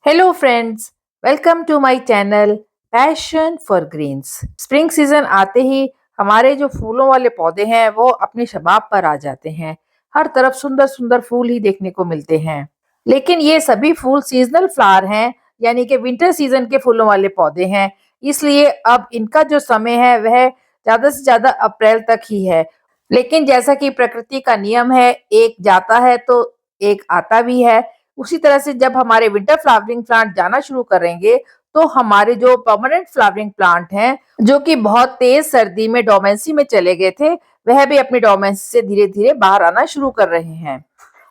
Hello friends, welcome to my channel passion for greens. Spring season आते ही हमारे जो फूलों वाले पौधे हैं वो अपने शबाब पर आ जाते हैं। हर तरफ सुंदर सुंदर फूल ही देखने को मिलते हैं। लेकिन ये सभी फूल सीजनल फ्लावर हैं, यानी कि विंटर सीजन के फूलों वाले पौधे हैं। इसलिए अब इनका जो समय है वह ज्यादा से ज्यादा अप्रैल तक ही है। लेकिन जैसा कि प्रकृति का नियम है, एक जाता है तो एक आता भी है। उसी तरह से जब हमारे विंटर फ्लावरिंग प्लांट जाना शुरू करेंगे तो हमारे जो परमानेंट फ्लावरिंग प्लांट हैं, जो कि बहुत तेज सर्दी में डोमेंसी में चले गए थे, वह भी अपनी डोमेंसी से धीरे धीरे बाहर आना शुरू कर रहे हैं।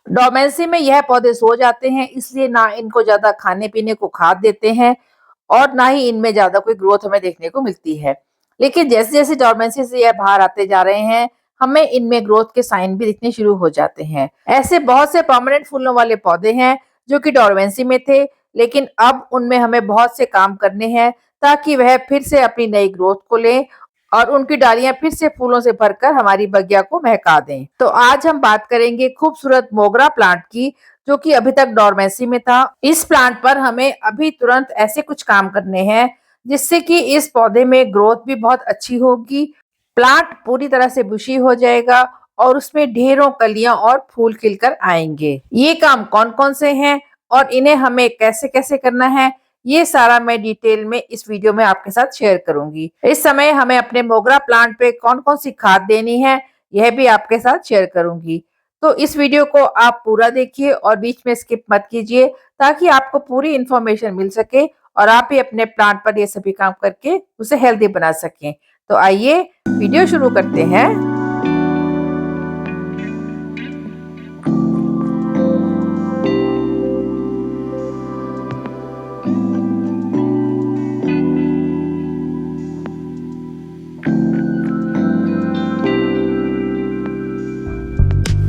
डोमेंसी में यह पौधे सो जाते हैं, इसलिए ना इनको ज्यादा खाने पीने को खाद देते हैं और ना ही इनमें ज्यादा कोई ग्रोथ हमें देखने को मिलती है। लेकिन जैसे जैसे डोरमेंसी से यह बाहर आते जा रहे हैं, हमें इनमें ग्रोथ के साइन भी दिखने शुरू हो जाते हैं। ऐसे बहुत से परमानेंट फूलों वाले पौधे हैं जो कि डोरमेंसी में थे, लेकिन अब उनमें हमें बहुत से काम करने हैं ताकि वह फिर से अपनी नई ग्रोथ को लें और उनकी डालियां फिर से फूलों से भरकर हमारी बगिया को महका दें। तो आज हम बात करेंगे खूबसूरत मोगरा प्लांट की, जो कि अभी तक डोरमेंसी में था। इस प्लांट पर हमें अभी तुरंत ऐसे कुछ काम करने हैं जिससे कि इस पौधे में ग्रोथ भी बहुत अच्छी होगी, प्लांट पूरी तरह से बुशी हो जाएगा और उसमें ढेरों कलियां और फूल खिलकर आएंगे। ये काम कौन कौन से हैं और इन्हें हमें कैसे कैसे करना है, ये सारा मैं डिटेल में इस वीडियो में आपके साथ शेयर करूंगी। इस समय हमें अपने मोगरा प्लांट पे कौन कौन सी खाद देनी है, यह भी आपके साथ शेयर करूंगी। तो इस वीडियो को आप पूरा देखिए और बीच में स्किप मत कीजिए, ताकि आपको पूरी इंफॉर्मेशन मिल सके और आप भी अपने प्लांट पर ये सभी काम करके उसे हेल्दी बना सकें। तो आइए वीडियो शुरू करते हैं।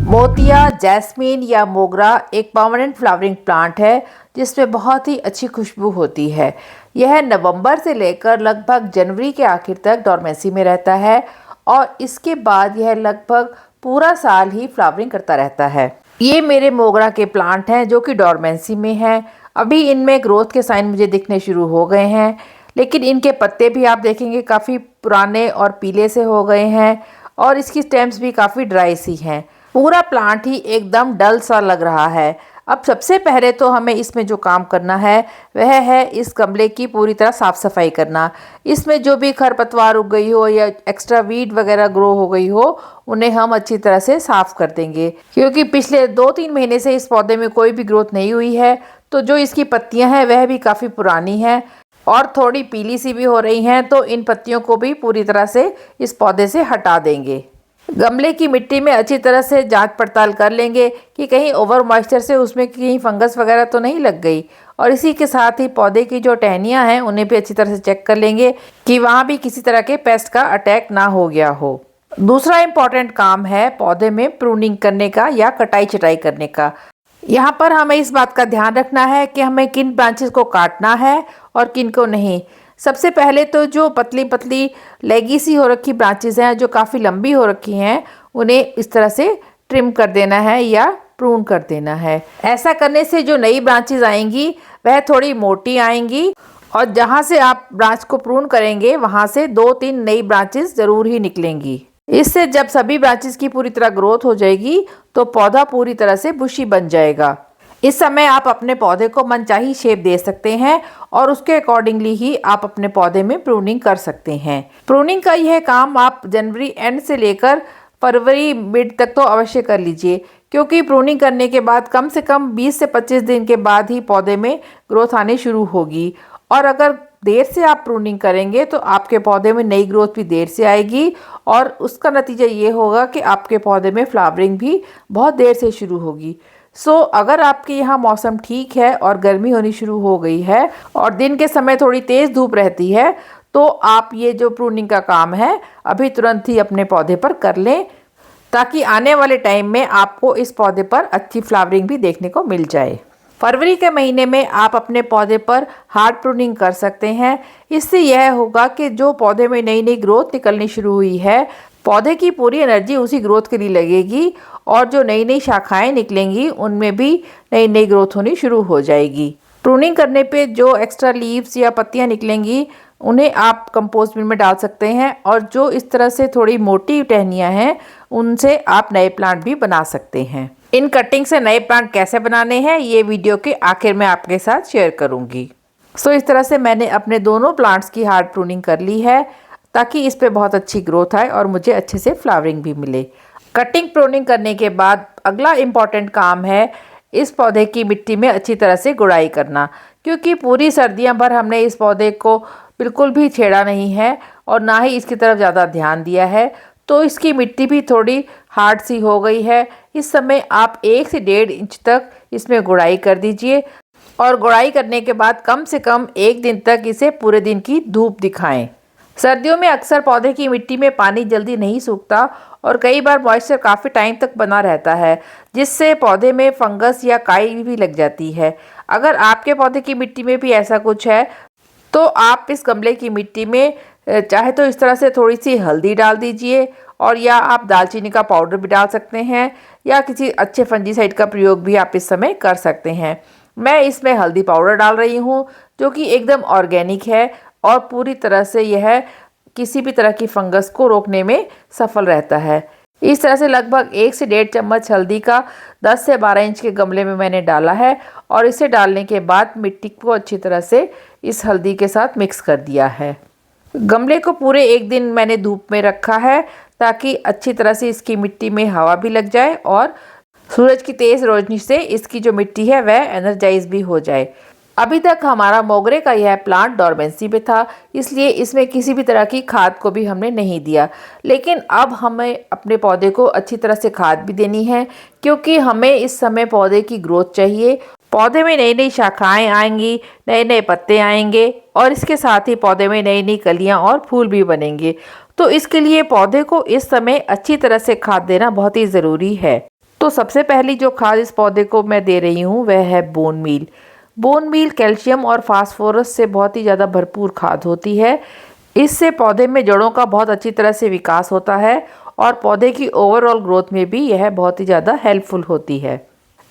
मोतिया, जैस्मीन या मोगरा एक परमानेंट फ्लावरिंग प्लांट है जिसमें बहुत ही अच्छी खुशबू होती है। यह नवंबर से लेकर लगभग जनवरी के आखिर तक डोरमेंसी में रहता है और इसके बाद यह लगभग पूरा साल ही फ्लावरिंग करता रहता है। ये मेरे मोगरा के प्लांट हैं जो कि डोरमेंसी में हैं। अभी इनमें ग्रोथ के साइन मुझे दिखने शुरू हो गए हैं, लेकिन इनके पत्ते भी आप देखेंगे काफ़ी पुराने और पीले से हो गए हैं और इसकी स्टेम्स भी काफ़ी ड्राई सी हैं। पूरा प्लांट ही एकदम डल सा लग रहा है। अब सबसे पहले तो हमें इसमें जो काम करना है वह है इस गमले की पूरी तरह साफ सफाई करना। इसमें जो भी खरपतवार उग गई हो या एक्स्ट्रा वीड वगैरह ग्रो हो गई हो, उन्हें हम अच्छी तरह से साफ कर देंगे, क्योंकि पिछले 2-3 महीने से इस पौधे में कोई भी ग्रोथ नहीं हुई है। तो जो इसकी पत्तियां हैं वह भी काफ़ी पुरानी हैं और थोड़ी पीली सी भी हो रही हैं, तो इन पत्तियों को भी पूरी तरह से इस पौधे से हटा देंगे। गमले की मिट्टी में अच्छी तरह से जांच पड़ताल कर लेंगे कि कहीं ओवर मॉइस्चर से उसमें कहीं फंगस वगैरह तो नहीं लग गई, और इसी के साथ ही पौधे की जो टहनियां हैं उन्हें भी अच्छी तरह से चेक कर लेंगे कि वहाँ भी किसी तरह के पेस्ट का अटैक ना हो गया हो। दूसरा इम्पॉर्टेंट काम है पौधे में प्रूनिंग करने का या कटाई छटाई करने का। यहाँ पर हमें इस बात का ध्यान रखना है कि हमें किन ब्रांचेस को काटना है और किन को नहीं। सबसे पहले तो जो पतली पतली लेगी सी हो रखी ब्रांचेस हैं, जो काफ़ी लंबी हो रखी हैं, उन्हें इस तरह से ट्रिम कर देना है या प्रून कर देना है। ऐसा करने से जो नई ब्रांचेस आएंगी वह थोड़ी मोटी आएंगी और जहाँ से आप ब्रांच को प्रून करेंगे वहाँ से 2-3 नई ब्रांचेस ज़रूर ही निकलेंगी। इससे जब सभी ब्रांचेस की पूरी तरह ग्रोथ हो जाएगी तो पौधा पूरी तरह से बुशी बन जाएगा। इस समय आप अपने पौधे को मनचाही शेप दे सकते हैं और उसके अकॉर्डिंगली ही आप अपने पौधे में प्रूनिंग कर सकते हैं। प्रूनिंग का यह काम आप जनवरी एंड से लेकर फरवरी मिड तक तो अवश्य कर लीजिए, क्योंकि प्रूनिंग करने के बाद कम से कम 20 से 25 दिन के बाद ही पौधे में ग्रोथ आने शुरू होगी। और अगर देर से आप प्रूनिंग करेंगे तो आपके पौधे में नई ग्रोथ भी देर से आएगी और उसका नतीजा ये होगा कि आपके पौधे में फ्लावरिंग भी बहुत देर से शुरू होगी। अगर आपके यहाँ मौसम ठीक है और गर्मी होनी शुरू हो गई है और दिन के समय थोड़ी तेज़ धूप रहती है, तो आप ये जो प्रूनिंग का काम है अभी तुरंत ही अपने पौधे पर कर लें, ताकि आने वाले टाइम में आपको इस पौधे पर अच्छी फ्लावरिंग भी देखने को मिल जाए। फरवरी के महीने में आप अपने पौधे पर हार्ड प्रूनिंग कर सकते हैं। इससे यह होगा कि जो पौधे में नई नई ग्रोथ निकलनी शुरू हुई है, पौधे की पूरी एनर्जी उसी ग्रोथ के लिए लगेगी और जो नई नई शाखाएं निकलेंगी उनमें भी नई नई ग्रोथ होनी शुरू हो जाएगी। प्रूनिंग करने पे जो एक्स्ट्रा लीव्स या पत्तियां निकलेंगी उन्हें आप कंपोस्ट बिन में डाल सकते हैं, और जो इस तरह से थोड़ी मोटी टहनियां हैं उनसे आप नए प्लांट भी बना सकते हैं। इन कटिंग से नए प्लांट कैसे बनाने हैं ये वीडियो के आखिर में आपके साथ शेयर करूंगी। सो इस तरह से मैंने अपने दोनों प्लांट्स की हार्ड प्रूनिंग कर ली है ताकि इस पे बहुत अच्छी ग्रोथ आए और मुझे अच्छे से फ्लावरिंग भी मिले। कटिंग प्रूनिंग करने के बाद अगला इम्पॉर्टेंट काम है इस पौधे की मिट्टी में अच्छी तरह से गुड़ाई करना, क्योंकि पूरी सर्दियां भर हमने इस पौधे को बिल्कुल भी छेड़ा नहीं है और ना ही इसकी तरफ ज़्यादा ध्यान दिया है, तो इसकी मिट्टी भी थोड़ी हार्ड सी हो गई है। इस समय आप 1 से 1.5 इंच तक इसमें गुड़ाई कर दीजिए, और गुड़ाई करने के बाद कम से कम 1 दिन तक इसे पूरे दिन की धूप दिखाएं। सर्दियों में अक्सर पौधे की मिट्टी में पानी जल्दी नहीं सूखता और कई बार मॉइस्चर काफ़ी टाइम तक बना रहता है, जिससे पौधे में फंगस या काई भी लग जाती है। अगर आपके पौधे की मिट्टी में भी ऐसा कुछ है तो आप इस गमले की मिट्टी में चाहे तो इस तरह से थोड़ी सी हल्दी डाल दीजिए, और या आप दालचीनी का पाउडर भी डाल सकते हैं, या किसी अच्छे फंजीसाइड का प्रयोग भी आप इस समय कर सकते हैं। मैं इसमें हल्दी पाउडर डाल रही हूँ जो कि एकदम ऑर्गेनिक है और पूरी तरह से यह किसी भी तरह की फंगस को रोकने में सफल रहता है। इस तरह से लगभग 1 से 1.5 चम्मच हल्दी का 10 से 12 इंच के गमले में मैंने डाला है, और इसे डालने के बाद मिट्टी को अच्छी तरह से इस हल्दी के साथ मिक्स कर दिया है। गमले को पूरे 1 दिन मैंने धूप में रखा है ताकि अच्छी तरह से इसकी मिट्टी में हवा भी लग जाए और सूरज की तेज़ रोशनी से इसकी जो मिट्टी है वह एनर्जाइज भी हो जाए। अभी तक हमारा मोगरे का यह प्लांट डोरमेंसी पे था, इसलिए इसमें किसी भी तरह की खाद को भी हमने नहीं दिया। लेकिन अब हमें अपने पौधे को अच्छी तरह से खाद भी देनी है, क्योंकि हमें इस समय पौधे की ग्रोथ चाहिए। पौधे में नई नई शाखाएं आएंगी, नए नए पत्ते आएंगे, और इसके साथ ही पौधे में नई नई कलियां और फूल भी बनेंगे। तो इसके लिए पौधे को इस समय अच्छी तरह से खाद देना बहुत ही ज़रूरी है। तो सबसे पहली जो खाद इस पौधे को मैं दे रही हूँ वह है bone meal. Bone meal calcium और फास्फोरस से बहुत ही ज़्यादा भरपूर खाद होती है। इससे पौधे में जड़ों का बहुत अच्छी तरह से विकास होता है और पौधे की ओवरऑल ग्रोथ में भी यह बहुत ही ज़्यादा हेल्पफुल होती है।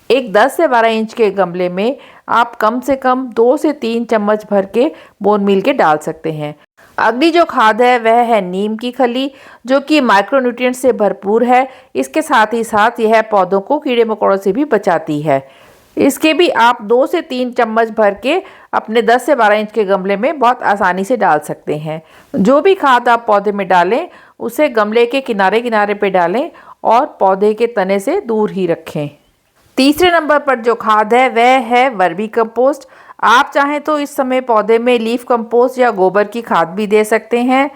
एक 10 से 12 इंच के गमले में आप कम से कम 2 से 3 चम्मच भर के बोन मील के डाल सकते हैं। अगली जो खाद है वह है नीम की खली, जो कि माइक्रोन्यूट्रिएंट से भरपूर है। इसके साथ ही साथ यह पौधों को कीड़े मकोड़ों से भी बचाती है। इसके भी आप 2 से 3 चम्मच भर के अपने 10 से 12 इंच के गमले में बहुत आसानी से डाल सकते हैं। जो भी खाद आप पौधे में डालें उसे गमले के किनारे किनारे पे डालें और पौधे के तने से दूर ही रखें। तीसरे नंबर पर जो खाद है वह है वर्मी कंपोस्ट। आप चाहें तो इस समय पौधे में लीफ कंपोस्ट या गोबर की खाद भी दे सकते हैं।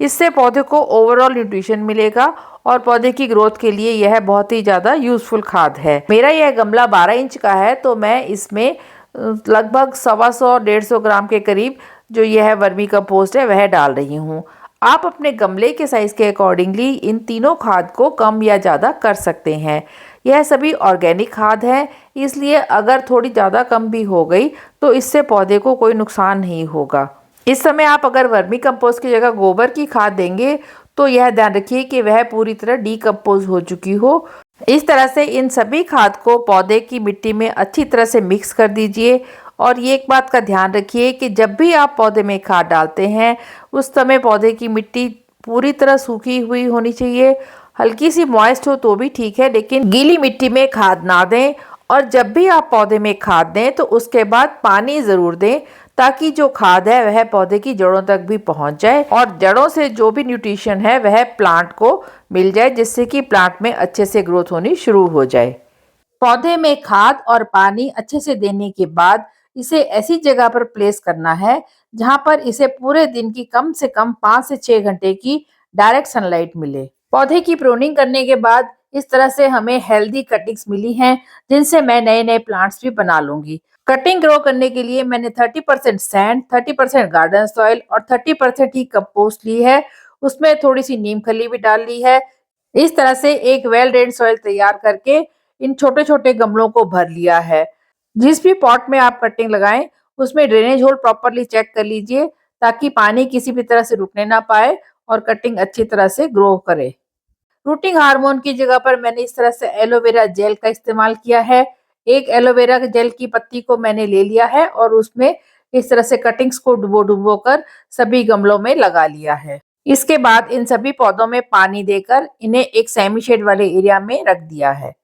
इससे पौधे को ओवरऑल न्यूट्रिशन मिलेगा और पौधे की ग्रोथ के लिए यह बहुत ही ज़्यादा यूज़फुल खाद है। मेरा यह गमला 12 इंच का है, तो मैं इसमें लगभग 125-150 ग्राम के करीब जो यह वर्मी कंपोस्ट है वह डाल रही हूँ। आप अपने गमले के साइज़ के अकॉर्डिंगली इन तीनों खाद को कम या ज़्यादा कर सकते हैं। यह सभी ऑर्गेनिक खाद है, इसलिए अगर थोड़ी ज़्यादा कम भी हो गई तो इससे पौधे को कोई नुकसान नहीं होगा। इस समय आप अगर वर्मी कंपोस्ट की जगह गोबर की खाद देंगे तो यह ध्यान रखिए कि वह पूरी तरह डीकम्पोज हो चुकी हो। इस तरह से इन सभी खाद को पौधे की मिट्टी में अच्छी तरह से मिक्स कर दीजिए, और ये एक बात का ध्यान रखिए कि जब भी आप पौधे में खाद डालते हैं उस समय पौधे की मिट्टी पूरी तरह सूखी हुई होनी चाहिए। हल्की सी मॉइस्ट हो तो भी ठीक है, लेकिन गीली मिट्टी में खाद ना दें। और जब भी आप पौधे में खाद दें तो उसके बाद पानी ज़रूर दें, ताकि जो खाद है वह पौधे की जड़ों तक भी पहुंच जाए और जड़ों से जो भी न्यूट्रिशन है वह प्लांट को मिल जाए, जिससे कि प्लांट में अच्छे से ग्रोथ होनी शुरू हो जाए। पौधे में खाद और पानी अच्छे से देने के बाद इसे ऐसी जगह पर प्लेस करना है जहां पर इसे पूरे दिन की कम से कम 5 से 6 घंटे की डायरेक्ट सनलाइट मिले। पौधे की प्रूनिंग करने के बाद इस तरह से हमें हेल्दी कटिंग्स मिली हैं, जिनसे मैं नए नए प्लांट्स भी बना लूंगी। कटिंग ग्रो करने के लिए मैंने 30% सैंड, 30% गार्डन सॉइल और 30% ही कंपोस्ट ली है। उसमें थोड़ी सी नीम खली भी डाल ली है। इस तरह से एक वेल ड्रेन्ड सॉइल तैयार करके इन छोटे छोटे गमलों को भर लिया है। जिस भी पॉट में आप कटिंग लगाएं उसमें ड्रेनेज होल प्रॉपरली चेक कर लीजिए, ताकि पानी किसी भी तरह से रुकने ना पाए और कटिंग अच्छी तरह से ग्रो करे। रूटिंग हार्मोन की जगह पर मैंने इस तरह से एलोवेरा जेल का इस्तेमाल किया है। एक एलोवेरा के जेल की पत्ती को मैंने ले लिया है और उसमें इस तरह से कटिंग्स को डुबो-डुबो कर सभी गमलों में लगा लिया है। इसके बाद इन सभी पौधों में पानी देकर इन्हें एक सेमी शेड वाले एरिया में रख दिया है।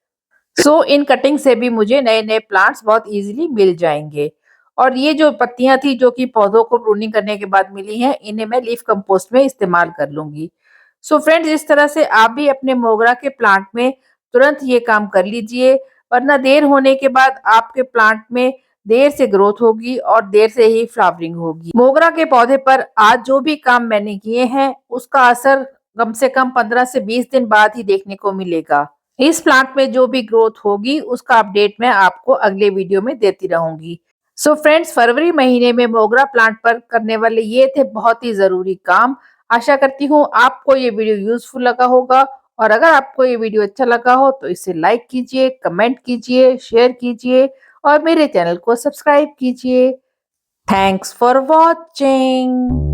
इन कटिंग से भी मुझे नए-नए प्लांट्स बहुत ईज़िली मिल जाएँगे। और ये जो पत्तियाँ थी जो कि पौधों को प्रूनिंग करने के बाद मिली हैं, इन्हें मैं लीफ कंपोस्ट में इस्तेमाल कर लूँगी। फ्रेंड्स, इस तरह से आप भी अपने मोगरा के प्लांट में तुरंत ये काम कर लीजिए, वरना देर होने के बाद आपके प्लांट में देर से ग्रोथ होगी और देर से ही फ्लावरिंग होगी। मोगरा के पौधे पर आज जो भी काम मैंने किए हैं, उसका असर कम से कम 15 से 20 दिन बाद ही देखने को मिलेगा। इस प्लांट में जो भी ग्रोथ होगी उसका अपडेट मैं आपको अगले वीडियो में देती रहूंगी। फ्रेंड्स, फरवरी महीने में मोगरा प्लांट पर करने वाले ये थे बहुत ही जरूरी काम। आशा करती हूँ आपको ये वीडियो यूजफुल लगा होगा, और अगर आपको ये वीडियो अच्छा लगा हो तो इसे लाइक कीजिए, कमेंट कीजिए, शेयर कीजिए और मेरे चैनल को सब्सक्राइब कीजिए। Thanks for watching.